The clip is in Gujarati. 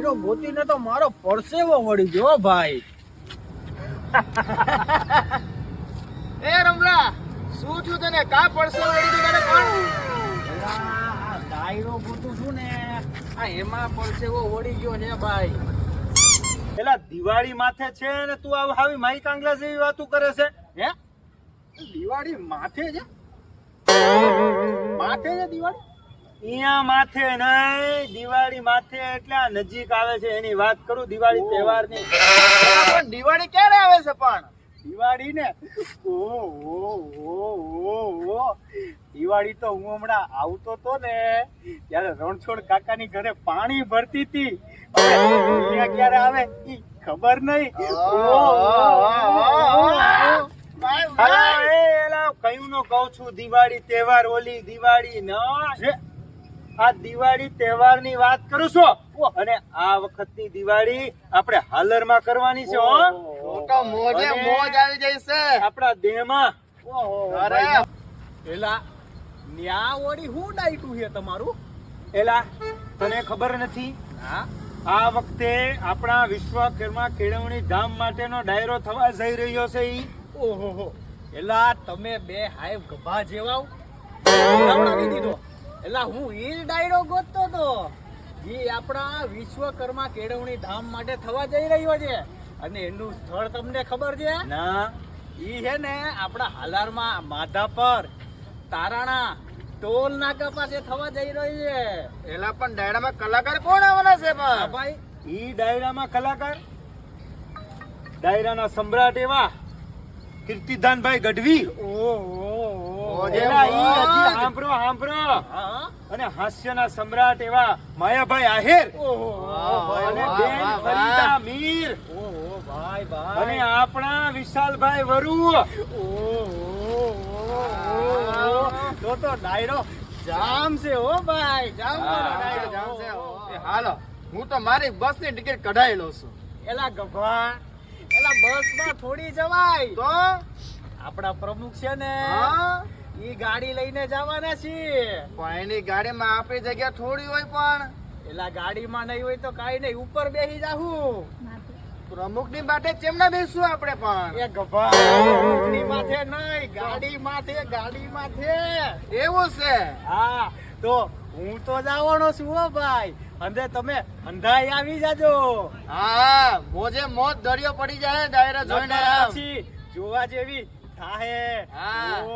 ડાયરો ગોતીને તો મારો પરસેવો વળી ગયો ભાઈ. એ રમલા, શું થયું તને? કા પડશે વળી ગઈ તને? કોણ આ ડાયરો ગોતું છું ને, આ એમાં પરસેવો વળી ગયો ને ભાઈ. પેલા દિવાળી માથે છે ને તું આવી માઈ કાંગલા જેવી વાતો કરે છે? હે દિવાળી માથે છે? માથે છે દિવાળી? અહીંયા માથે નહીં, દિવાળી માથે એટલે આ નજીક આવે છે એની વાત કરું, દિવાળી તહેવારની. પણ દિવાળી ક્યારે આવે છે? પણ દિવાળી ને દિવાળી તો હું હમણાં આવતો તો ને ત્યારે રણછોડ કાકાની ઘરે પાણી ભરતી હતી. અહીંયા ક્યારે આવે ઈ ખબર નહીં. કયું નો કહું છું, દિવાળી તહેવાર, ઓલી દિવાળી ના આ દિવાળી તહેવાર ની વાત કરું છું. અને આ વખતની દિવાળી આપણે હાલર માં કરવાની છે. તો મોજે મોજ આવી જાય છે આપણા દેહમાં. અરે પેલા ન્યા વળી હું ડાયટું છે તમારું? એલા તને ખબર નથી? હા, આ વખતે આપણા વિશ્વકર્મા કેળવણી ધામ માટેનો ડાયરો થવા જઈ રહ્યો છે. ઈ ઓહો, એલા તમે બે હાય ગભા જેવા ઉડાવડાવી દીધો. એલા હું ઈ ડાયરો ગોતતો તો, ઈ આપણા વિશ્વકર્મા કેળવણી ધામ માટે થવા જઈ રહ્યો છે. અને એનું સ્થળ તમને ખબર છે? ના, ઈ છે ને આપણા હાલારમાં માધાપર તારાણા ટોલ નાકા પાસે થવા જઈ રહ્યું છે. એલા પણ ડાયરામાં કલાકાર કોણ આવવાના છે? હા પણ ભાઈ, ઈ ડાયરામાં કલાકાર, ડાયરાના સમ્રાટ એવા કીર્તિદાનભાઈ ગઢવી. એલા ઈ હજી સાંભળો. હા, અને હાસ્યના સમ્રાટ એવા માયાભાઈ આહિર. અને બેન ફરીદા મીર. ઓહો ભાઈ ભાઈ. અને આપણા વિશાલભાઈ વરુ. તો ડાયરો જામ છે હો ભાઈ, જામ ડાયરો જામ છે. એ હાલો, હું તો મારી બસ ની ટિકિટ કઢાઈ લઉં છું. એલા ગભા, એલા બસ માં થોડી જવાય. તો આપણા પ્રમુખ છે ને, હા, ઈ ગાડી લઈને જવાના છીએ. પણ એની ગાડીમાં આપણી જગ્યા થોડી હોય. પણ એલા ગાડીમાં નહીં હોય તો કાઈ નહીં, ઉપર બેસી જાહું. પ્રમુખ ની માટે ચેમના બેસવું આપણે? પણ એ ગભા, પ્રમુખની માથે નહીં, ગાડી માથે. એવું છે? હા, તો હું તો જવાનો છું હો ભાઈ. અને તમે અંધાઈ આવી જાજો. હા, મોજે મોજ દરિયો પડી જાય ડાયરા જોઈને. આમ. પછી જોવા જેવી થાહે. હા. ઓ